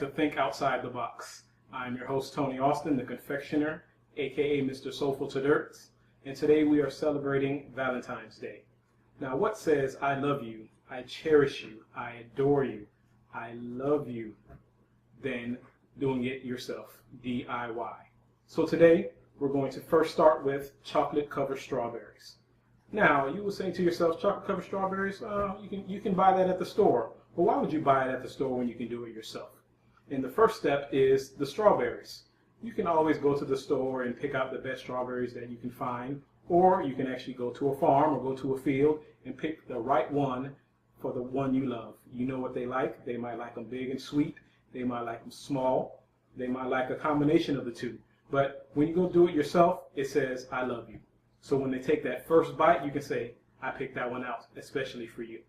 to Think Outside the Box. I'm your host, Tony Austin, the confectioner, aka Mr. Soulful to Dirt, and today we are celebrating Valentine's Day. Now, what says I love you, I cherish you, I adore you, I love you, than doing it yourself, DIY? So today, we're going to first start with chocolate-covered strawberries. Now, you will say to yourself, chocolate-covered strawberries, you can buy that at the store. But why would you buy it at the store when you can do it yourself? And the first step is the strawberries. You can always go to the store and pick out the best strawberries that you can find, or you can actually go to a farm or go to a field and pick the right one for the one you love. You know what they like. They might like them big and sweet. They might like them small. They might like a combination of the two. But when you go do it yourself, it says, I love you. So when they take that first bite, you can say, I picked that one out, especially for you.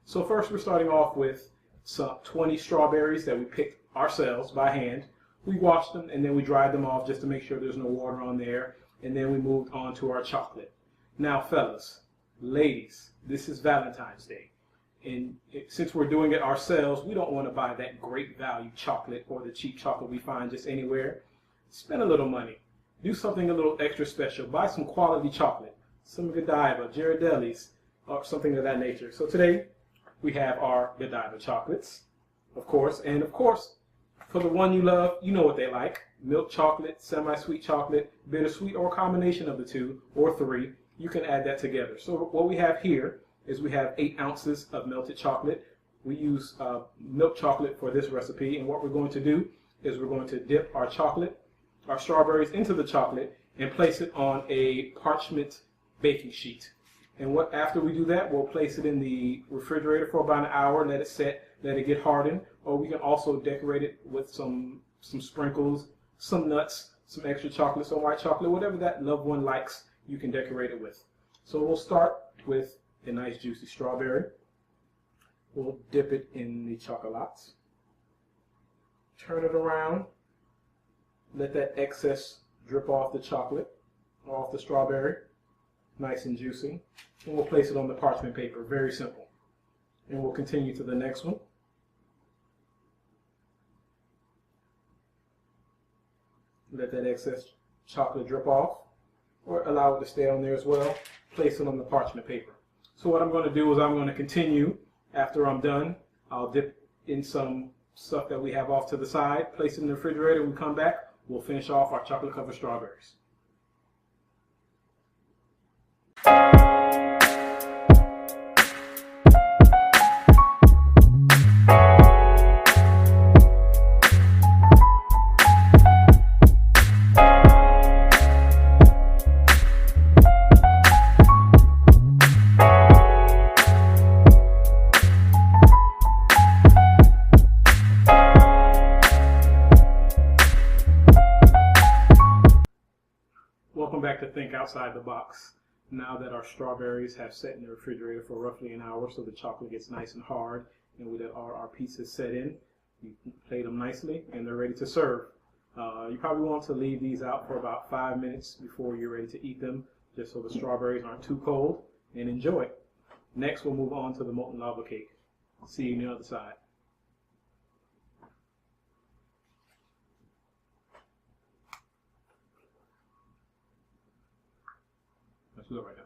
So first we're starting off with some 20 strawberries that we picked ourselves by hand. We washed them and then we dried them off just to make sure there's no water on there. And then we moved on to our chocolate. Now fellas, ladies, this is Valentine's Day. And since we're doing it ourselves, we don't want to buy that great value chocolate or the cheap chocolate we find just anywhere. Spend a little money. Do something a little extra special. Buy some quality chocolate. Some Godiva, Ghirardelli's, or something of that nature. So today, we have our Godiva chocolates, of course. And of course, for the one you love, you know what they like. Milk chocolate, semi-sweet chocolate, bittersweet, or a combination of the two, or three. You can add that together. So what we have here is we have 8 ounces of melted chocolate. We use milk chocolate for this recipe. And what we're going to do is we're going to dip our strawberries into the chocolate and place it on a parchment baking sheet. And after we do that, we'll place it in the refrigerator for about an hour, let it set, let it get hardened. Or we can also decorate it with some sprinkles, some nuts, some extra chocolate, some white chocolate, whatever that loved one likes, you can decorate it with. So we'll start with a nice juicy strawberry. We'll dip it in the chocolate. Turn it around. Let that excess drip off the chocolate, off the strawberry. Nice and juicy. And we'll place it on the parchment paper. Very simple. And we'll continue to the next one. Let that excess chocolate drip off, or allow it to stay on there as well. Place it on the parchment paper. So what I'm going to do is I'm going to continue. After I'm done, I'll dip in some stuff that we have off to the side, place it in the refrigerator. When we come back, we'll finish off our chocolate covered strawberries. Welcome back to Think Outside the Box. Now that our strawberries have set in the refrigerator for roughly an hour so the chocolate gets nice and hard, and we let all our pieces set in, you plate them nicely and they're ready to serve. You probably want to leave these out for about 5 minutes before you're ready to eat them, just so the strawberries aren't too cold, and enjoy. Next we'll move on to the molten lava cake. See you on the other side. Let's do it right now.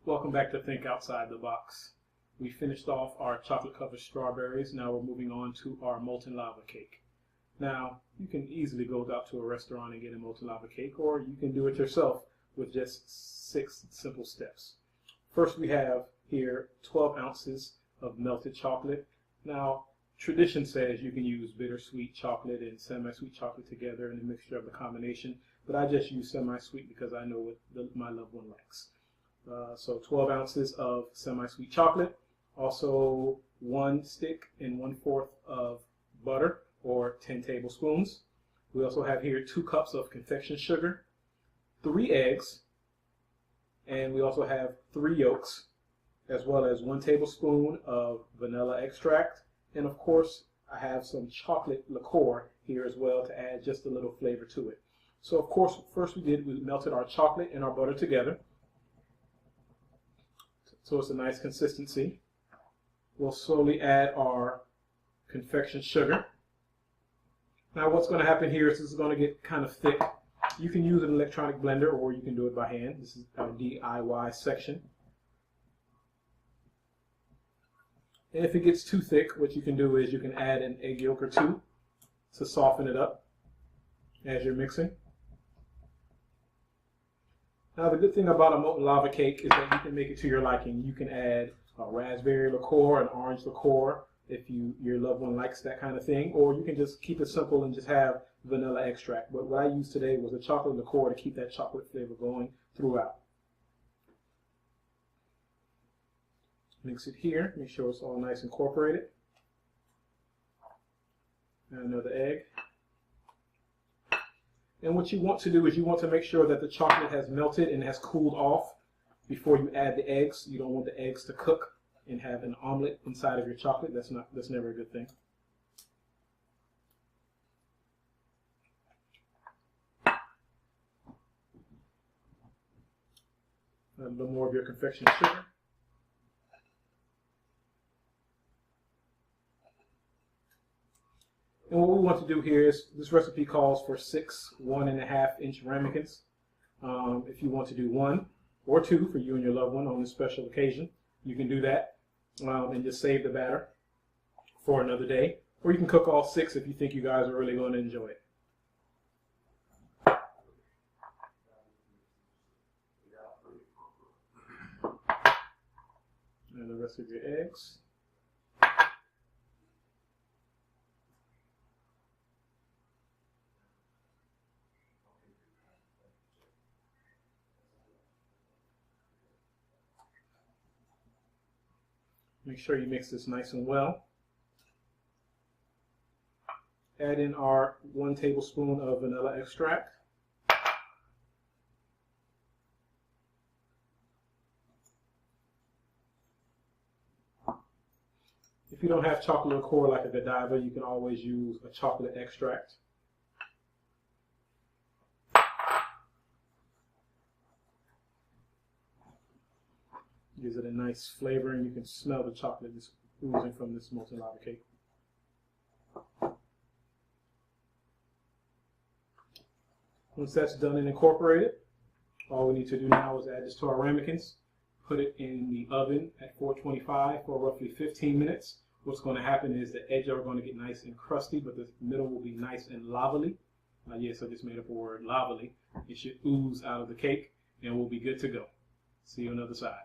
Welcome back to Think Outside the Box. We finished off our chocolate covered strawberries. Now we're moving on to our molten lava cake. Now you can easily go out to a restaurant and get a molten lava cake, or you can do it yourself with just 6 simple steps. First we have here 12 ounces of melted chocolate. Now tradition says you can use bittersweet chocolate and semi-sweet chocolate together in a mixture of the combination, but I just use semi-sweet because I know what my loved one likes. So 12 ounces of semi-sweet chocolate, also 1 stick and 1/4 of butter, or 10 tablespoons, We also have here 2 cups of confection sugar, 3 eggs, and we also have 3 yolks, as well as 1 tablespoon of vanilla extract. And of course, I have some chocolate liqueur here as well to add just a little flavor to it. So of course, first we melted our chocolate and our butter together. So it's a nice consistency. We'll slowly add our confection sugar. Now what's going to happen here is this is going to get kind of thick. You can use an electronic blender or you can do it by hand. This is our DIY section. And if it gets too thick, what you can do is you can add an egg yolk or 2 to soften it up as you're mixing. Now the good thing about a molten lava cake is that you can make it to your liking. You can add a raspberry liqueur, an orange liqueur, if your loved one likes that kind of thing, or you can just keep it simple and just have vanilla extract. But what I used today was a chocolate liqueur to keep that chocolate flavor going throughout. Mix it here, make sure it's all nice and incorporated. And another egg. And what you want to do is you want to make sure that the chocolate has melted and has cooled off before you add the eggs. You don't want the eggs to cook and have an omelet inside of your chocolate. That's never a good thing. A little more of your confection sugar. And what we want to do here is, this recipe calls for 6 1.5-inch ramekins. If you want to do 1 or 2 for you and your loved one on this special occasion, you can do that and just save the batter for another day. Or you can cook all 6 if you think you guys are really going to enjoy it. And the rest of your eggs. Make sure you mix this nice and well. Add in our 1 tablespoon of vanilla extract. If you don't have chocolate liqueur like a Godiva, you can always use a chocolate extract. Gives it a nice flavor, and you can smell the chocolate just oozing from this molten lava cake. Once that's done and incorporated, all we need to do now is add this to our ramekins, put it in the oven at 425 for roughly 15 minutes. What's going to happen is the edges are going to get nice and crusty, but the middle will be nice and lavely. Yes, I just made up a word, lavely. It should ooze out of the cake, and we'll be good to go. See you on the other side.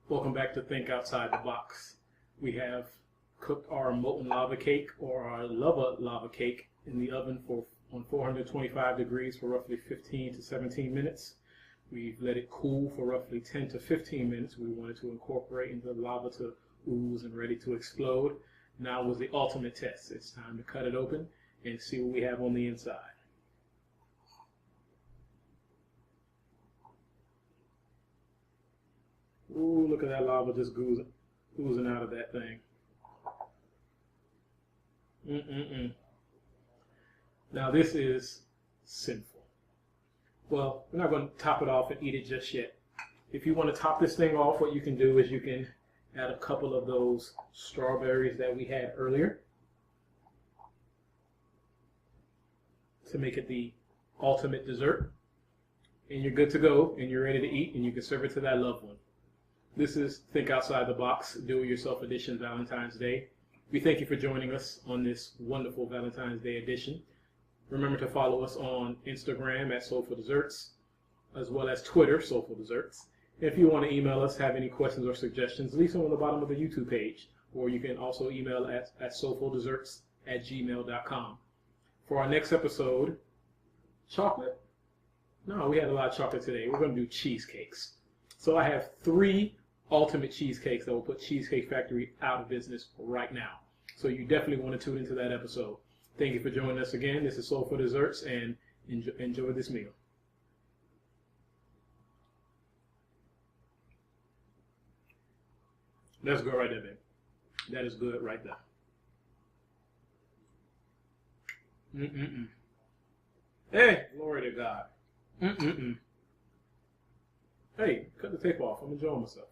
Welcome back to Think Outside the Box. We have cooked our molten lava cake, or our lava cake, in the oven on 425 degrees for roughly 15 to 17 minutes. We've let it cool for roughly 10 to 15 minutes. We wanted to incorporate into the lava to ooze and ready to explode. Now was the ultimate test. It's time to cut it open and see what we have on the inside. Ooh, look at that lava just oozing out of that thing. Now this is sinful. Well, we're not going to top it off and eat it just yet. If you want to top this thing off, what you can do is you can add a couple of those strawberries that we had earlier to make it the ultimate dessert. And you're good to go, and you're ready to eat, and you can serve it to that loved one. This is Think Outside the Box, Do-It-Yourself Edition Valentine's Day. We thank you for joining us on this wonderful Valentine's Day edition. Remember to follow us on Instagram at Soulful Desserts, as well as Twitter, Soulful Desserts. If you want to email us, have any questions or suggestions, leave them on the bottom of the YouTube page, or you can also email at soulfuldesserts@gmail.com. For our next episode, chocolate? No, we had a lot of chocolate today. We're going to do cheesecakes. So I have 3 ultimate cheesecakes that will put Cheesecake Factory out of business right now. So you definitely want to tune into that episode. Thank you for joining us again. This is Soulful Desserts, and enjoy this meal. That's good right there, baby. That is good right there. Mm-mm-mm. Hey, glory to God. Mm-mm-mm. Hey, cut the tape off. I'm enjoying myself.